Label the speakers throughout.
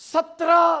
Speaker 1: 17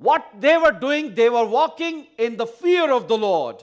Speaker 1: what they were doing, they were walking in the fear of the Lord.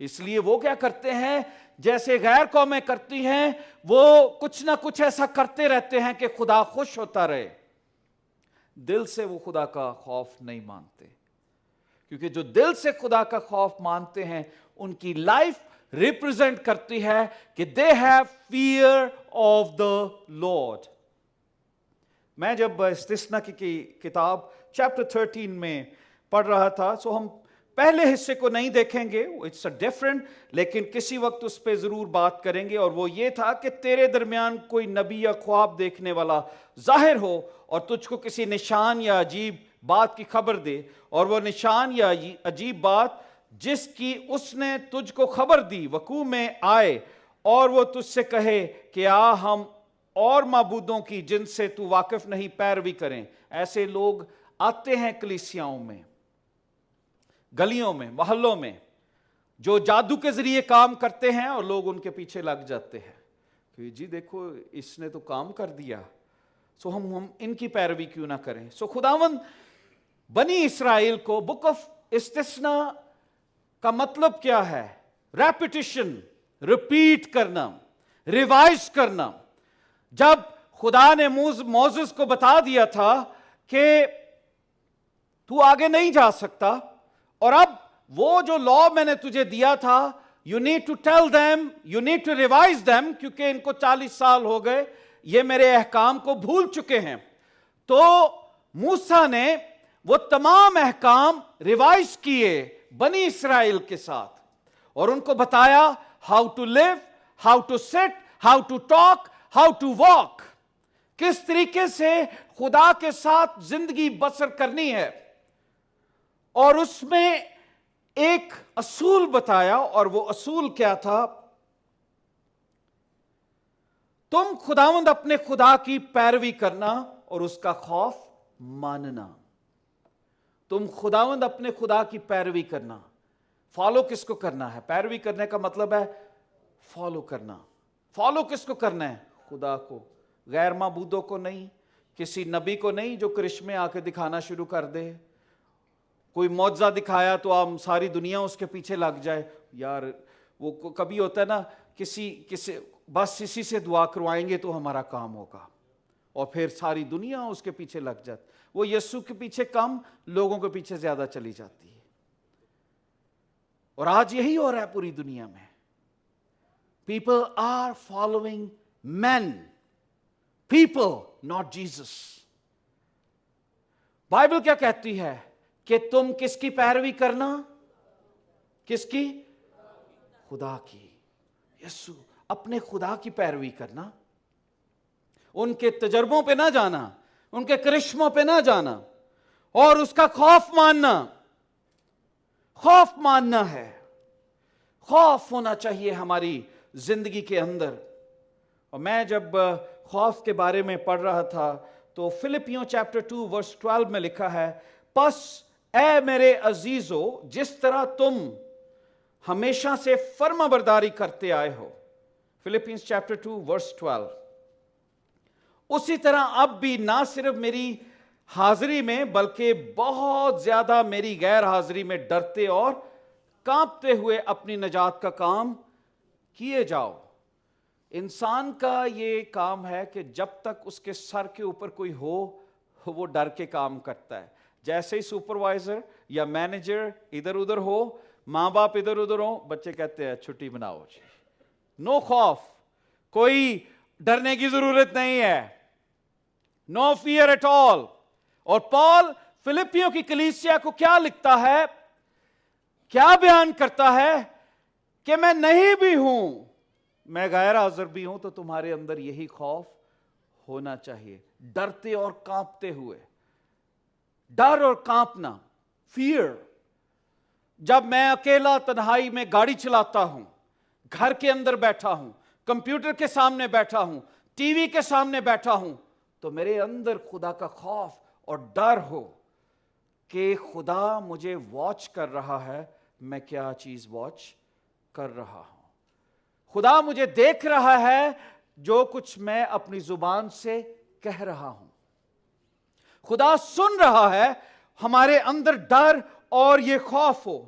Speaker 1: اس لیے وہ کیا کرتے ہیں؟ جیسے غیر قومیں کرتی ہیں، وہ کچھ نہ کچھ ایسا کرتے رہتے ہیں کہ خدا خوش ہوتا رہے. دل سے وہ خدا کا خوف نہیں مانتے، کیونکہ جو دل سے خدا کا خوف مانتے ہیں ان کی لائف ریپرزینٹ کرتی ہے کہ they have fear of the lord. میں جب استثنا کی کتاب چیپٹر 13 میں پڑھ رہا تھا، سو ہم پہلے حصے کو نہیں دیکھیں گے، اٹس اے ڈیفرنٹ، لیکن کسی وقت اس پہ ضرور بات کریں گے. اور وہ یہ تھا کہ تیرے درمیان کوئی نبی یا خواب دیکھنے والا ظاہر ہو اور تجھ کو کسی نشان یا عجیب بات کی خبر دے، اور وہ نشان یا عجیب بات جس کی اس نے تجھ کو خبر دی وقوع میں آئے، اور وہ تجھ سے کہے کہ آ ہم اور معبودوں کی جن سے تو واقف نہیں پیروی کریں. ایسے لوگ آتے ہیں کلیسیاؤں میں، گلیوں میں، محلوں میں، جو جادو کے ذریعے کام کرتے ہیں اور لوگ ان کے پیچھے لگ جاتے ہیں کہ جی دیکھو اس نے تو کام کر دیا، سو ہم ان کی پیروی کیوں نہ کریں. سو خداوند بنی اسرائیل کو بک آف استثنا کا مطلب کیا ہے؟ ریپیٹیشن، ریپیٹ کرنا، ریوائز کرنا. جب خدا نے موسیس کو بتا دیا تھا کہ تو آگے نہیں جا سکتا، اور اب وہ جو لا میں نے تجھے دیا تھا، you need to tell them, you need to revise them, کیونکہ ان کو 40 سال ہو گئے، یہ میرے احکام کو بھول چکے ہیں. تو موسیٰ نے وہ تمام احکام ریوائز کیے بنی اسرائیل کے ساتھ، اور ان کو بتایا how to live, how to sit, how to talk, how to walk, کس طریقے سے خدا کے ساتھ زندگی بسر کرنی ہے. اور اس میں ایک اصول بتایا، اور وہ اصول کیا تھا؟ تم خداوند اپنے خدا کی پیروی کرنا اور اس کا خوف ماننا. تم خداوند اپنے خدا کی پیروی کرنا. فالو کس کو کرنا ہے؟ پیروی کرنے کا مطلب ہے فالو کرنا. فالو کس کو کرنا ہے؟ خدا کو، غیر معبودوں کو نہیں، کسی نبی کو نہیں جو کرشمے آ کے دکھانا شروع کر دے. کوئی معجزہ دکھایا تو آپ ساری دنیا اس کے پیچھے لگ جائے. یار وہ کبھی ہوتا ہے نا، کسی بس اسی سے دعا کروائیں گے تو ہمارا کام ہوگا، اور پھر ساری دنیا اس کے پیچھے لگ جاتی. وہ یسوع کے پیچھے کم، لوگوں کے پیچھے زیادہ چلی جاتی ہے. اور آج یہی ہو رہا ہے پوری دنیا میں. People are following men, people not Jesus. Bible کیا کہتی ہے کہ تم کس کی پیروی کرنا؟ کس کی؟ خدا کی. یسوع، اپنے خدا کی پیروی کرنا، ان کے تجربوں پہ نہ جانا، ان کے کرشموں پہ نہ جانا، اور اس کا خوف ماننا. خوف ماننا ہے، خوف ہونا چاہیے ہماری زندگی کے اندر. اور میں جب خوف کے بارے میں پڑھ رہا تھا تو فلپیوں چیپٹر 2 ورس 12 میں لکھا ہے، پس اے میرے عزیزو، جس طرح تم ہمیشہ سے فرما برداری کرتے آئے ہو، فلپینز چیپٹر 2 ورس 12، اسی طرح اب بھی نہ صرف میری حاضری میں بلکہ بہت زیادہ میری غیر حاضری میں ڈرتے اور کانپتے ہوئے اپنی نجات کا کام کیے جاؤ. انسان کا یہ کام ہے کہ جب تک اس کے سر کے اوپر کوئی ہو وہ ڈر کے کام کرتا ہے. جیسے ہی سپروائزر یا مینیجر ادھر ادھر ہو، ماں باپ ادھر ادھر ہو، بچے کہتے ہیں چھٹی بناؤ جی. نو خوف، کوئی ڈرنے کی ضرورت نہیں ہے. نو فیئر ایٹ آل. اور پال فلپیوں کی کلیسیا کو کیا لکھتا ہے، کیا بیان کرتا ہے کہ میں نہیں بھی ہوں، میں غیر حاضر بھی ہوں، تو تمہارے اندر یہی خوف ہونا چاہیے، ڈرتے اور کانپتے ہوئے. ڈر اور کانپنا، فیئر. جب میں اکیلا تنہائی میں گاڑی چلاتا ہوں، گھر کے اندر بیٹھا ہوں، کمپیوٹر کے سامنے بیٹھا ہوں، ٹی وی کے سامنے بیٹھا ہوں، تو میرے اندر خدا کا خوف اور ڈر ہو کہ خدا مجھے واچ کر رہا ہے، میں کیا چیز واچ کر رہا ہوں. خدا مجھے دیکھ رہا ہے جو کچھ میں اپنی زبان سے کہہ رہا ہوں. خدا سن رہا ہے. ہمارے اندر ڈر اور یہ خوف ہو.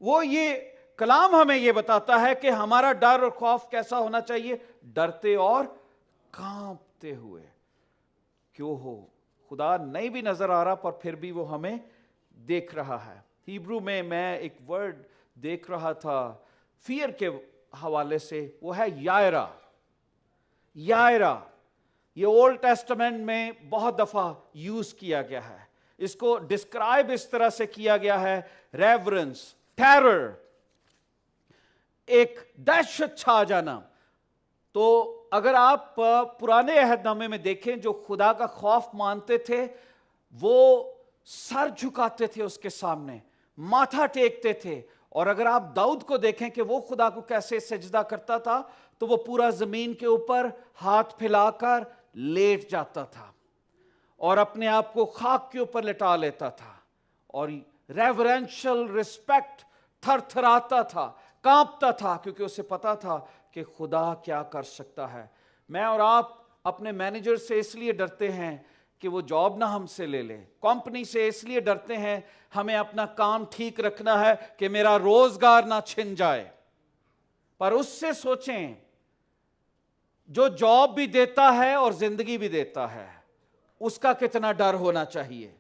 Speaker 1: وہ یہ کلام ہمیں یہ بتاتا ہے کہ ہمارا ڈر اور خوف کیسا ہونا چاہیے؟ ڈرتے اور کانپتے ہوئے. کیوں ہو؟ خدا نہیں بھی نظر آ رہا پر پھر بھی وہ ہمیں دیکھ رہا ہے. ہیبرو میں ایک ورڈ دیکھ رہا تھا فیئر کے حوالے سے، وہ ہے یائرا. یائرا یہ اولڈ ٹیسٹمنٹ میں بہت دفعہ یوز کیا گیا ہے. اس کو ڈسکرائب اس طرح سے کیا گیا ہے، ریورنس، ٹیرر، ایک دہشت چھا جانا. تو اگر آپ پرانے عہد نامے میں دیکھیں، جو خدا کا خوف مانتے تھے وہ سر جھکاتے تھے اس کے سامنے، ماتھا ٹیکتے تھے. اور اگر آپ داؤد کو دیکھیں کہ وہ خدا کو کیسے سجدہ کرتا تھا، تو وہ پورا زمین کے اوپر ہاتھ پھیلا کر لیٹ جاتا تھا اور اپنے آپ کو خاک کے اوپر لٹا لیتا تھا اور ریورنشل رسپیکٹ تھر تھراتا تھا، کانپتا تھا، کیونکہ اسے پتا تھا کہ خدا کیا کر سکتا ہے. میں اور آپ اپنے مینیجر سے اس لیے ڈرتے ہیں کہ وہ جاب نہ ہم سے لے لے. کمپنی سے اس لیے ڈرتے ہیں، ہمیں اپنا کام ٹھیک رکھنا ہے کہ میرا روزگار نہ چھن جائے. پر اس سے سوچیں، جو جاب بھی دیتا ہے اور زندگی بھی دیتا ہے، اس کا کتنا ڈر ہونا چاہیے،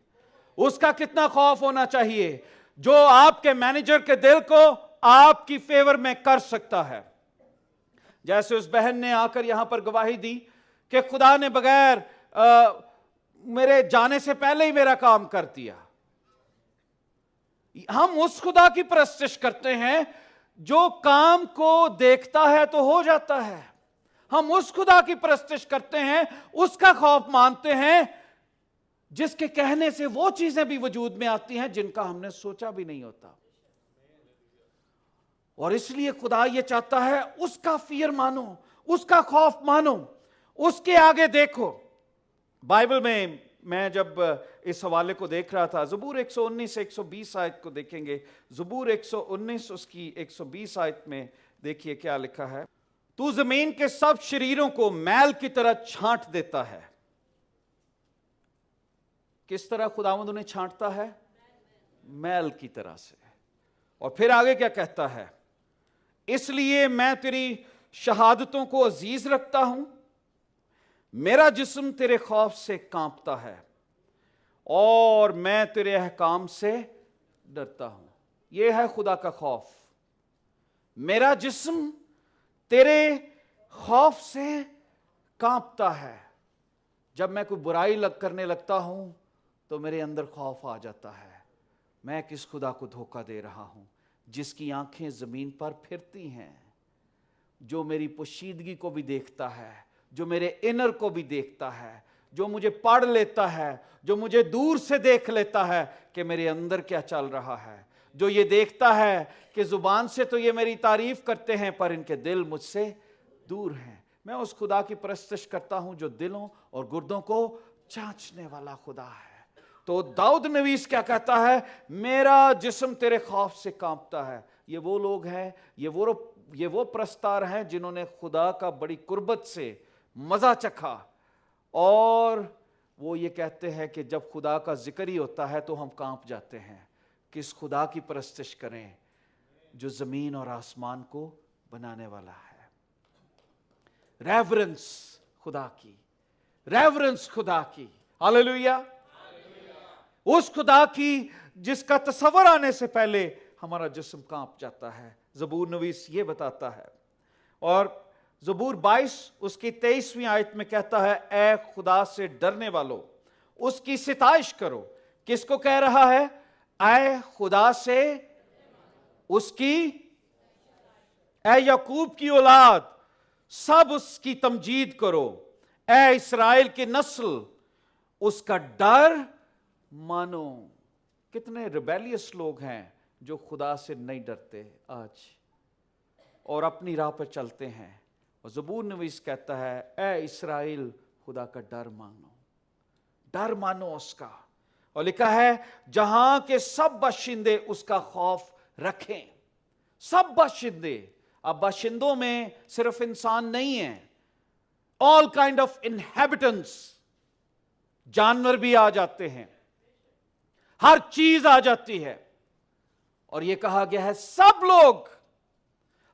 Speaker 1: اس کا کتنا خوف ہونا چاہیے، جو آپ کے مینیجر کے دل کو آپ کی فیور میں کر سکتا ہے. جیسے اس بہن نے آ کر یہاں پر گواہی دی کہ خدا نے بغیر میرے جانے سے پہلے ہی میرا کام کر دیا. ہم اس خدا کی پرستش کرتے ہیں جو کام کو دیکھتا ہے تو ہو جاتا ہے. ہم اس خدا کی پرستش کرتے ہیں، اس کا خوف مانتے ہیں جس کے کہنے سے وہ چیزیں بھی وجود میں آتی ہیں جن کا ہم نے سوچا بھی نہیں ہوتا. اور اس لیے خدا یہ چاہتا ہے اس کا فیئر مانو، اس کا خوف مانو، اس کے آگے دیکھو. بائبل میں جب اس حوالے کو دیکھ رہا تھا، زبور 119 120 آیت کو دیکھیں گے. زبور 119 اس کی 120 آیت میں دیکھیے کیا لکھا ہے. تو زمین کے سب شریروں کو میل کی طرح چھانٹ دیتا ہے. کس طرح خداوند انہیں چھانٹتا ہے؟ میل کی طرح سے. اور پھر آگے کیا کہتا ہے؟ اس لیے میں تیری شہادتوں کو عزیز رکھتا ہوں، میرا جسم تیرے خوف سے کانپتا ہے اور میں تیرے احکام سے ڈرتا ہوں. یہ ہے خدا کا خوف. میرا جسم تیرے خوف سے کانپتا ہے. جب میں کوئی برائی کرنے لگتا ہوں تو میرے اندر خوف آ جاتا ہے. میں کس خدا کو دھوکہ دے رہا ہوں جس کی آنکھیں زمین پر پھرتی ہیں، جو میری پوشیدگی کو بھی دیکھتا ہے، جو میرے انر کو بھی دیکھتا ہے، جو مجھے پڑھ لیتا ہے، جو مجھے دور سے دیکھ لیتا ہے کہ میرے اندر کیا چل رہا ہے، جو یہ دیکھتا ہے کہ زبان سے تو یہ میری تعریف کرتے ہیں پر ان کے دل مجھ سے دور ہیں. میں اس خدا کی پرستش کرتا ہوں جو دلوں اور گردوں کو جانچنے والا خدا ہے. تو داؤد نویس کیا کہتا ہے؟ میرا جسم تیرے خوف سے کانپتا ہے. یہ وہ لوگ ہیں، یہ وہ پرستار ہیں جنہوں نے خدا کا بڑی قربت سے مزہ چکھا، اور وہ یہ کہتے ہیں کہ جب خدا کا ذکر ہی ہوتا ہے تو ہم کانپ جاتے ہیں. کس خدا کی پرستش کریں جو زمین اور آسمان کو بنانے والا ہے. ریورنس خدا کی، ریورنس خدا کی. ہاللیلویہ. اس خدا کی جس کا تصور آنے سے پہلے ہمارا جسم کانپ جاتا ہے. زبور نویس یہ بتاتا ہے. اور زبور 22 اس کی 23ویں آیت میں کہتا ہے، اے خدا سے ڈرنے والو اس کی ستائش کرو. کس کو کہہ رہا ہے؟ اے خدا سے اس کی، اے یعقوب کی اولاد سب اس کی تمجید کرو، اے اسرائیل کی نسل اس کا ڈر مانو. کتنے ریبیلیس لوگ ہیں جو خدا سے نہیں ڈرتے آج اور اپنی راہ پر چلتے ہیں. اور زبور نویس کہتا ہے، اے اسرائیل خدا کا ڈر مانو، ڈر مانو اس کا. اور لکھا ہے جہاں کے سب باشندے اس کا خوف رکھیں. سب باشندے. اب باشندوں میں صرف انسان نہیں ہیں، all kind of inhabitants. جانور بھی آ جاتے ہیں، ہر چیز آ جاتی ہے. اور یہ کہا گیا ہے سب لوگ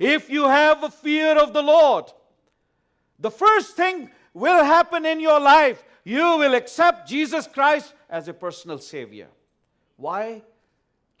Speaker 1: If you have a fear of the Lord, the first thing will happen in your life. You will accept Jesus Christ as a personal savior. Why?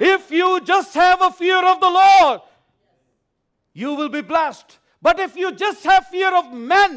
Speaker 1: If you just have a fear of the Lord, you will be blessed. But if you just have fear of men,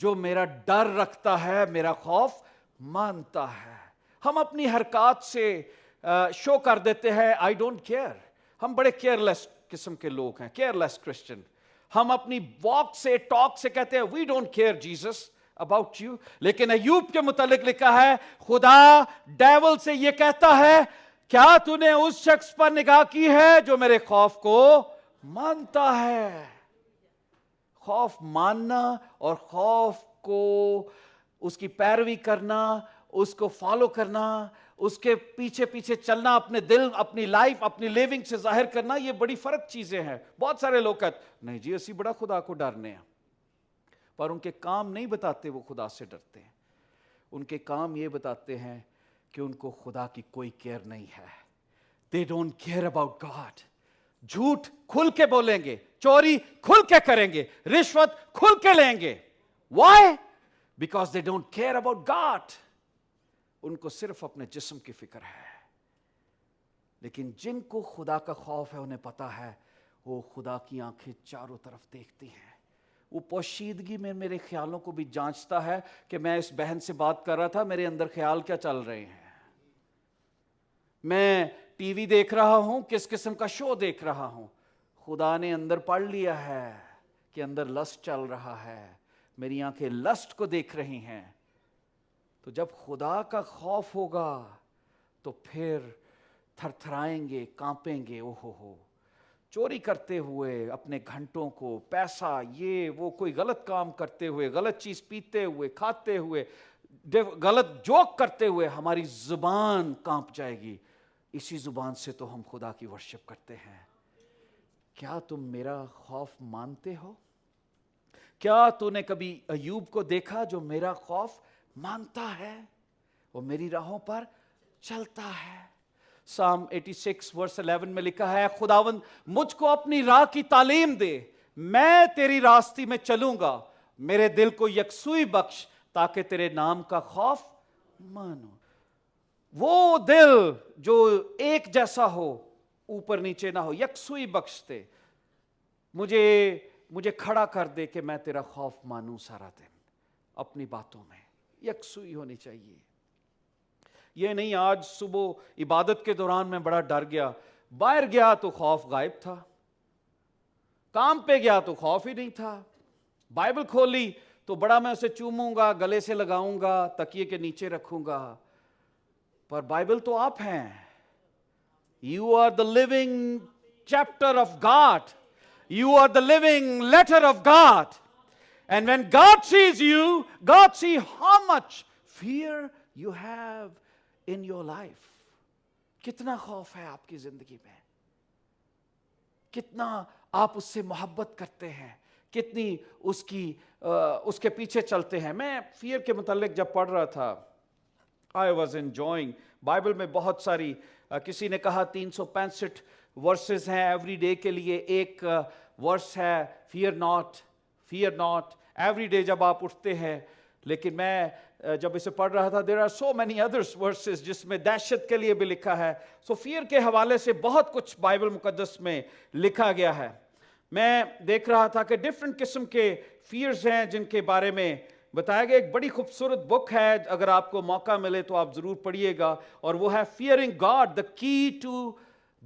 Speaker 1: جو میرا ڈر رکھتا ہے میرا خوف مانتا ہے. ہم اپنی حرکات سے شو کر دیتے ہیں آئی ڈونٹ کیئر. ہم بڑے کیئر لیس قسم کے لوگ ہیں, کیئر لیس کرسچن. ہم اپنی واک سے ٹاک سے کہتے ہیں we don't care Jesus about you. لیکن ایوب کے متعلق لکھا ہے خدا ڈیول سے یہ کہتا ہے کیا تو نے اس شخص پر نگاہ کی ہے جو میرے خوف کو مانتا ہے. خوف ماننا اور خوف کو اس کی پیروی کرنا, اس کو فالو کرنا, اس کے پیچھے پیچھے چلنا, اپنے دل اپنی لائف اپنی لیونگ سے ظاہر کرنا, یہ بڑی فرق چیزیں ہیں. بہت سارے لوگ کہتے نہیں جی اسی بڑا خدا کو ڈرنے ہیں, پر ان کے کام نہیں بتاتے وہ خدا سے ڈرتے ہیں. ان کے کام یہ بتاتے ہیں کہ ان کو خدا کی کوئی کیئر نہیں ہے. They don't care about God. جھوٹ کھل کے بولیں گے, چوری کھل کے کریں گے, رشوت کھل کے لیں گے. Why? Because they don't care about God. ان کو صرف اپنے جسم کی فکر ہے. لیکن جن کو خدا کا خوف ہے انہیں پتا ہے وہ خدا کی آنکھیں چاروں طرف دیکھتی ہیں. وہ پوشیدگی میں میرے خیالوں کو بھی جانچتا ہے کہ میں اس بہن سے بات کر رہا تھا, میرے اندر خیال کیا چل رہے ہیں. میں ٹی وی دیکھ رہا ہوں, کس قسم کا شو دیکھ رہا ہوں. خدا نے اندر پڑھ لیا ہے کہ اندر لسٹ چل رہا ہے, میری آنکھیں لسٹ کو دیکھ رہی ہیں. تو جب خدا کا خوف ہوگا تو پھر تھر تھرائیں گے, کانپیں گے. ہو چوری کرتے ہوئے اپنے گھنٹوں کو, پیسہ, یہ وہ, کوئی غلط کام کرتے ہوئے, غلط چیز پیتے ہوئے, کھاتے ہوئے, غلط جوک کرتے ہوئے ہماری زبان کانپ جائے گی. اسی زبان سے تو ہم خدا کی ورشپ کرتے ہیں. کیا تم میرا خوف مانتے ہو؟ کیا تو نے کبھی ایوب کو دیکھا جو میرا خوف مانتا ہے, وہ میری راہوں پر چلتا ہے؟ Psalm 86 verse 11 میں لکھا ہے خداوند مجھ کو اپنی راہ کی تعلیم دے, میں تیری راستی میں چلوں گا. میرے دل کو یکسوئی بخش تاکہ تیرے نام کا خوف مانو. وہ دل جو ایک جیسا ہو, اوپر نیچے نہ ہو, یکسوئی بخش دے. مجھے کھڑا کر دے کہ میں تیرا خوف مانوں سارا دن. اپنی باتوں میں یکسوئی ہونی چاہیے. یہ نہیں آج صبح عبادت کے دوران میں بڑا ڈر گیا, باہر گیا تو خوف غائب تھا, کام پہ گیا تو خوف ہی نہیں تھا, بائبل کھولی تو بڑا میں اسے چوموں گا, گلے سے لگاؤں گا, تکیے کے نیچے رکھوں گا. پر بائبل تو آپ ہیں. You are the living chapter of God. You are the living letter of God. And when God sees you, God sees how much fear you have in your life. کتنا خوف ہے آپ کی زندگی میں, کتنا آپ اس سے محبت کرتے ہیں, کتنی اس کے پیچھے چلتے ہیں. میں فیئر کے متعلق جب پڑھ رہا تھا I was enjoying. بائبل میں بہت ساری, کسی نے کہا 365 ورسز ہیں ایوری ڈے کے لیے. ایک ورس ہے fear not, fear not every day جب آپ اٹھتے ہیں. لیکن میں جب اسے پڑھ رہا تھا there are so many others verses جس میں دہشت کے لیے بھی لکھا ہے. سو فیئر کے حوالے سے بہت کچھ بائبل مقدس میں لکھا گیا ہے. میں دیکھ رہا تھا کہ ڈفرنٹ قسم کے فیئرز ہیں جن کے بارے میں بتایا گیا. ایک بڑی خوبصورت بک ہے, اگر آپ کو موقع ملے تو آپ ضرور پڑھیے گا, اور وہ ہے fearing God, the key to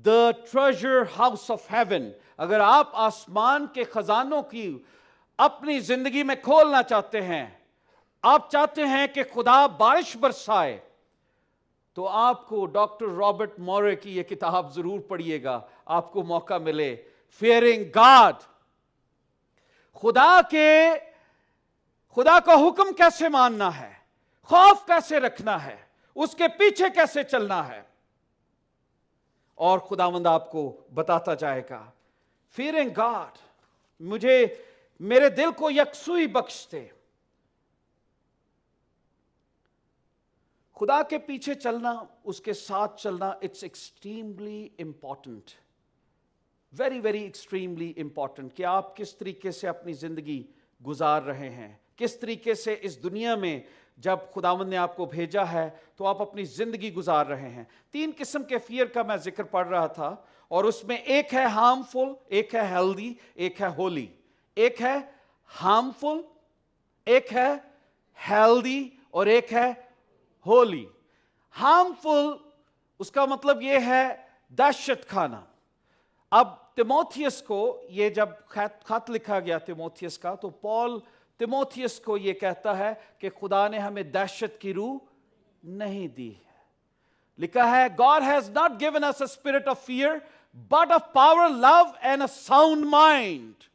Speaker 1: the treasure house of heaven. اگر آپ آسمان کے خزانوں کی اپنی زندگی میں کھولنا چاہتے ہیں, آپ چاہتے ہیں کہ خدا بارش برسائے, تو آپ کو ڈاکٹر رابرٹ مورے کی یہ کتاب ضرور پڑھیے گا, آپ کو موقع ملے. فیئرنگ گاڈ, خدا کا حکم کیسے ماننا ہے, خوف کیسے رکھنا ہے, اس کے پیچھے کیسے چلنا ہے, اور خداوند آپ کو بتاتا جائے گا. فیئرنگ گاڈ, میرے دل کو یکسوئی بخش دے. خدا کے پیچھے چلنا, اس کے ساتھ چلنا, it's extremely important, very very extremely important. کہ آپ کس طریقے سے اپنی زندگی گزار رہے ہیں, کس طریقے سے اس دنیا میں جب خداوند نے آپ کو بھیجا ہے تو آپ اپنی زندگی گزار رہے ہیں. 3 قسم کے فیئر کا میں ذکر پڑھ رہا تھا, اور اس میں ایک ہے ہارمفل, ایک ہے ہیلدی, ایک ہے ہولی. ایک ہے ہارمفل, ایک ہے ہیلدی اور ایک ہے ہولی. ہارمفل اس کا مطلب یہ ہے دہشت کھانا. اب تیموتھیوس کو یہ جب خط لکھا گیا تیموتھیوس کا, تو پال تیموتھیوس کو یہ کہتا ہے کہ خدا نے ہمیں دہشت کی روح نہیں دی ہے. لکھا ہے God has not given us a spirit of fear but of power, love and a sound mind.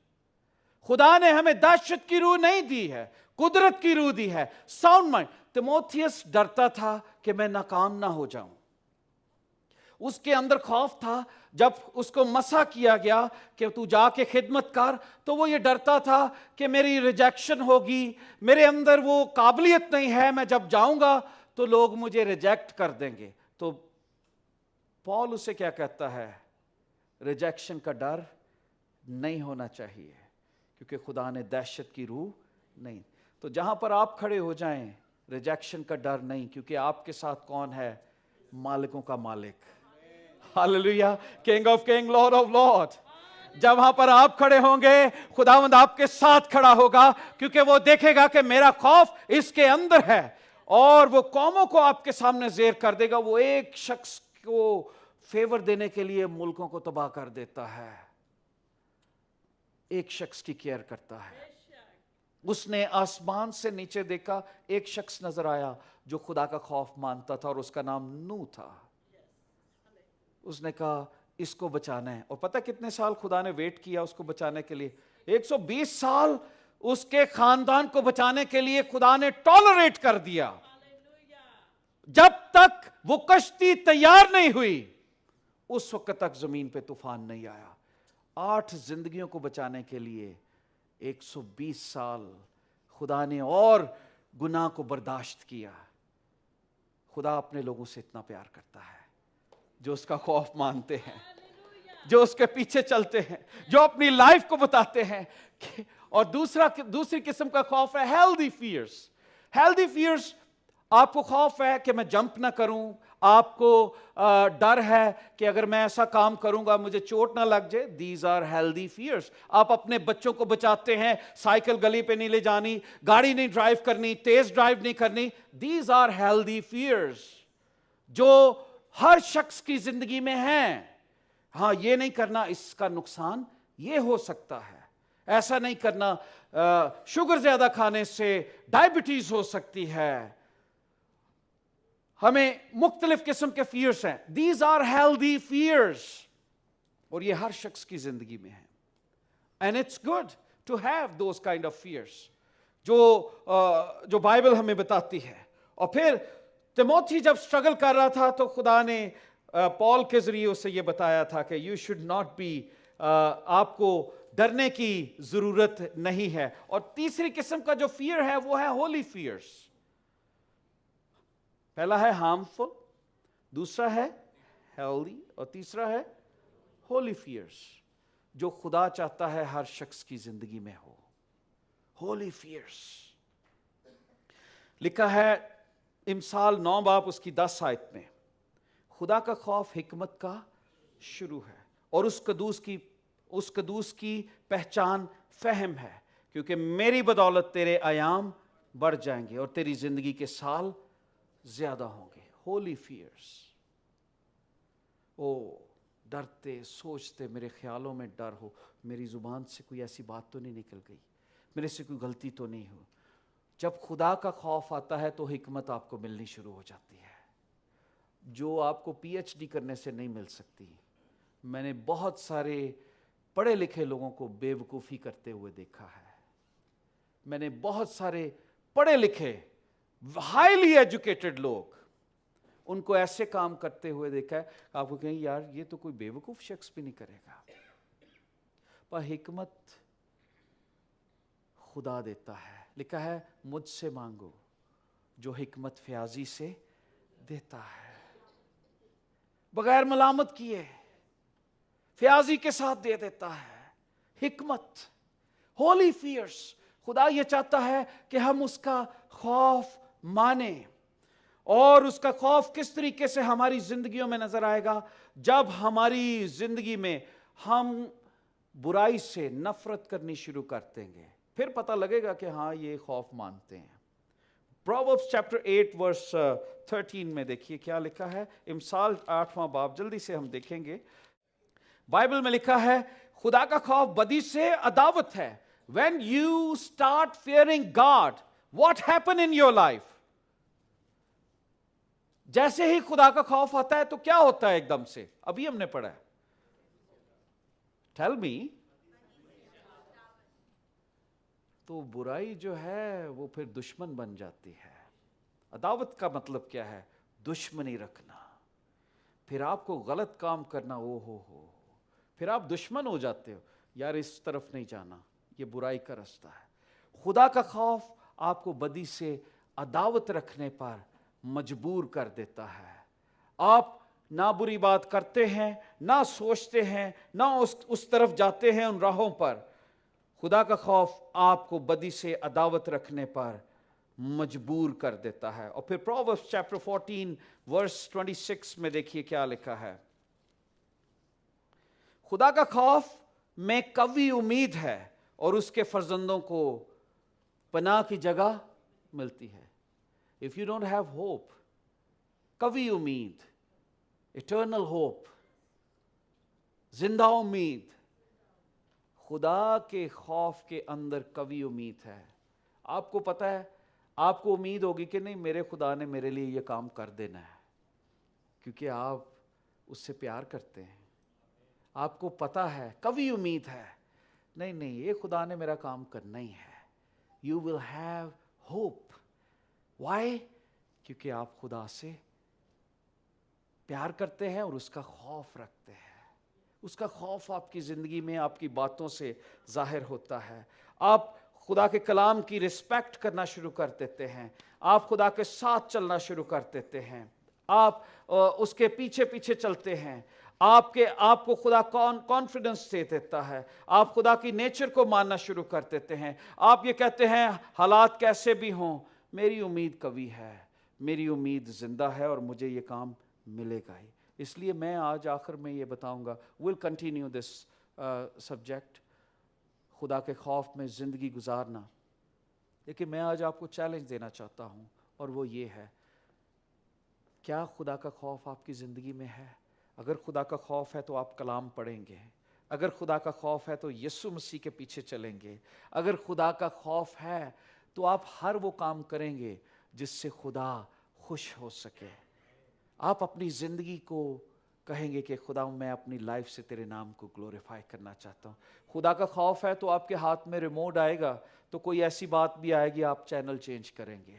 Speaker 1: خدا نے ہمیں دہشت کی روح نہیں دی ہے, قدرت کی روح دی ہے, ساؤنڈ مائنڈ. تیموتھیوس ڈرتا تھا کہ میں ناکام نہ ہو جاؤں. اس کے اندر خوف تھا. جب اس کو مسح کیا گیا کہ تو جا کے خدمت کر, تو وہ یہ ڈرتا تھا کہ میری ریجیکشن ہوگی, میرے اندر وہ قابلیت نہیں ہے, میں جب جاؤں گا تو لوگ مجھے ریجیکٹ کر دیں گے. تو پال اسے کیا کہتا ہے, ریجیکشن کا ڈر نہیں ہونا چاہیے کیونکہ خدا نے دہشت کی روح نہیں. تو جہاں پر آپ کھڑے ہو جائیں, ریجیکشن کا ڈر نہیں, کیونکہ آپ کے ساتھ کون ہے؟ مالکوں کا مالک. Hallelujah, king of king, lord of lord. جب وہاں پر آپ کھڑے ہوں گے, خداوند آپ کے ساتھ کھڑا ہوگا, کیونکہ وہ دیکھے گا کہ میرا خوف اس کے اندر ہے, اور وہ قوموں کو آپ کے سامنے زیر کر دے گا. وہ ایک شخص کو فیور دینے کے لیے ملکوں کو تباہ کر دیتا ہے, ایک شخص کی کیئر کرتا ہے. اس نے آسمان سے نیچے دیکھا, ایک شخص نظر آیا جو خدا کا خوف مانتا تھا, اور اس کا نام نوح تھا. اس نے کہا اس کو بچانا ہے. اور پتہ کتنے سال خدا نے ویٹ کیا اس کو بچانے کے لیے؟ 120 سال اس کے خاندان کو بچانے کے لیے خدا نے ٹالریٹ کر دیا. جب تک وہ کشتی تیار نہیں ہوئی, اس وقت تک زمین پہ طوفان نہیں آیا. 8 زندگیوں کو بچانے کے لیے 120 سال خدا نے اور گناہ کو برداشت کیا. خدا اپنے لوگوں سے اتنا پیار کرتا ہے جو اس کا خوف مانتے ہیں, جو اس کے پیچھے چلتے ہیں, جو اپنی لائف کو بتاتے ہیں. اور دوسری قسم کا خوف ہے ہیلدی فیئرز. ہیلدی فیئرز, آپ کو خوف ہے کہ میں جمپ نہ کروں, آپ کو ڈر ہے کہ اگر میں ایسا کام کروں گا مجھے چوٹ نہ لگ جائے. These are healthy fears. آپ اپنے بچوں کو بچاتے ہیں, سائیکل گلی پہ نہیں لے جانی, گاڑی نہیں ڈرائیو کرنی, تیز ڈرائیو نہیں کرنی. دیز آر ہیلدی فیئرز جو ہر شخص کی زندگی میں ہیں. ہاں, یہ نہیں کرنا, اس کا نقصان یہ ہو سکتا ہے, ایسا نہیں کرنا, شوگر زیادہ کھانے سے ڈائبٹیز ہو سکتی ہے. ہمیں مختلف قسم کے فیئرز ہیں. دیز آر ہیلدی فیئرز, اور یہ ہر شخص کی زندگی میں ہیں. And it's good to have those kind of fears جو بائبل ہمیں بتاتی ہے. اور پھر تیموتھی جب اسٹرگل کر رہا تھا تو خدا نے پال کے ذریعے اسے یہ بتایا تھا کہ یو شوڈ ناٹ بی, آپ کو ڈرنے کی ضرورت نہیں ہے. اور تیسری قسم کا جو فیئر ہے وہ ہے ہولی فیئرز. پہلا ہے ہارمفل, دوسرا ہے ہیلدی, اور تیسرا ہے ہولی فیئرز جو خدا چاہتا ہے ہر شخص کی زندگی میں ہو. ہولی فیئرز لکھا ہے امثال 9 باب اس کی 10 آیت میں, خدا کا خوف حکمت کا شروع ہے, اور اس قدوس کی پہچان فہم ہے, کیونکہ میری بدولت تیرے ایام بڑھ جائیں گے اور تیری زندگی کے سال زیادہ ہوں گے. ہولی فیئرز. ڈرتے سوچتے, میرے خیالوں میں ڈر ہو, میری زبان سے کوئی ایسی بات تو نہیں نکل گئی, میرے سے کوئی غلطی تو نہیں ہو. جب خدا کا خوف آتا ہے تو حکمت آپ کو ملنی شروع ہو جاتی ہے, جو آپ کو پی ایچ ڈی کرنے سے نہیں مل سکتی. میں نے بہت سارے پڑھے لکھے لوگوں کو بے وقوفی کرتے ہوئے دیکھا ہے. میں نے بہت سارے پڑھے لکھے ہائیلی ایجوکیٹڈ لوگ, ان کو ایسے کام کرتے ہوئے دیکھا ہے آپ کو کہیں یار یہ تو کوئی بے وقوف شخص بھی نہیں کرے گا. پر حکمت خدا دیتا ہے. لکھا ہے مجھ سے مانگو جو حکمت فیاضی سے دیتا ہے, بغیر ملامت کیے فیاضی کے ساتھ دے دیتا ہے. حکمت, ہولی فیئرز. خدا یہ چاہتا ہے کہ ہم اس کا خوف مانیں. اور اس کا خوف کس طریقے سے ہماری زندگیوں میں نظر آئے گا؟ جب ہماری زندگی میں ہم برائی سے نفرت کرنی شروع کر دیں گے, پھر پتہ لگے گا کہ ہاں یہ خوف مانتے ہیں. Proverbs chapter 8 verse 13 میں دیکھیے کیا لکھا ہے. امثال 8واں باب جلدی سے ہم دیکھیں گے. بائبل میں لکھا ہے خدا کا خوف بدی سے عداوت ہے. When you start fearing God, what happen in your life? جیسے ہی خدا کا خوف آتا ہے تو کیا ہوتا ہے ایک دم سے؟ ابھی ہم نے پڑھا ہے. Tell me. تو برائی جو ہے وہ پھر دشمن بن جاتی ہے. عداوت کا مطلب کیا ہے؟ دشمنی رکھنا. پھر آپ کو غلط کام کرنا، ہو پھر آپ دشمن ہو جاتے ہو. یار اس طرف نہیں جانا، یہ برائی کا رستہ ہے. خدا کا خوف آپ کو بدی سے عداوت رکھنے پر مجبور کر دیتا ہے. آپ نہ بری بات کرتے ہیں، نہ سوچتے ہیں، نہ اس طرف جاتے ہیں ان راہوں پر. خدا کا خوف آپ کو بدی سے عداوت رکھنے پر مجبور کر دیتا ہے. اور پھر Proverbs chapter 14 verse 26 میں دیکھیے کیا لکھا ہے. خدا کا خوف میں قوی امید ہے اور اس کے فرزندوں کو پناہ کی جگہ ملتی ہے. If you don't have hope, قوی امید, eternal hope, زندہ امید, خدا کے خوف کے اندر قوی امید ہے. آپ کو پتہ ہے، آپ کو امید ہوگی کہ نہیں میرے خدا نے میرے لیے یہ کام کر دینا ہے، کیونکہ آپ اس سے پیار کرتے ہیں. آپ کو پتہ ہے، قوی امید ہے، نہیں یہ خدا نے میرا کام کرنا ہی ہے. You will have hope. Why? کیونکہ آپ خدا سے پیار کرتے ہیں اور اس کا خوف رکھتے ہیں. اس کا خوف آپ کی زندگی میں آپ کی باتوں سے ظاہر ہوتا ہے. آپ خدا کے کلام کی رسپیکٹ کرنا شروع کر دیتے ہیں. آپ خدا کے ساتھ چلنا شروع کر دیتے ہیں. آپ اس کے پیچھے پیچھے چلتے ہیں. آپ کو خدا کانفیڈنس دے دیتا ہے. آپ خدا کی نیچر کو ماننا شروع کر دیتے ہیں. آپ یہ کہتے ہیں حالات کیسے بھی ہوں میری امید قوی ہے، میری امید زندہ ہے اور مجھے یہ کام ملے گا ہی. اس لیے میں آج آخر میں یہ بتاؤں گا، we'll continue this subject، خدا کے خوف میں زندگی گزارنا. لیکن میں آج آپ کو چیلنج دینا چاہتا ہوں، اور وہ یہ ہے، کیا خدا کا خوف آپ کی زندگی میں ہے؟ اگر خدا کا خوف ہے تو آپ کلام پڑھیں گے. اگر خدا کا خوف ہے تو یسوع مسیح کے پیچھے چلیں گے. اگر خدا کا خوف ہے تو آپ ہر وہ کام کریں گے جس سے خدا خوش ہو سکے. آپ اپنی زندگی کو کہیں گے کہ خدا میں اپنی لائف سے تیرے نام کو گلوریفائی کرنا چاہتا ہوں. خدا کا خوف ہے تو آپ کے ہاتھ میں ریموٹ آئے گا تو کوئی ایسی بات بھی آئے گی آپ چینل چینج کریں گے.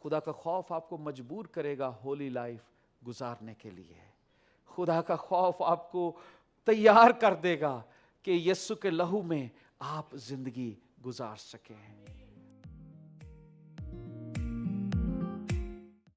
Speaker 1: خدا کا خوف آپ کو مجبور کرے گا ہولی لائف گزارنے کے لیے. خدا کا خوف آپ کو تیار کر دے گا کہ یسوع کے لہو میں آپ زندگی گزار سکیں.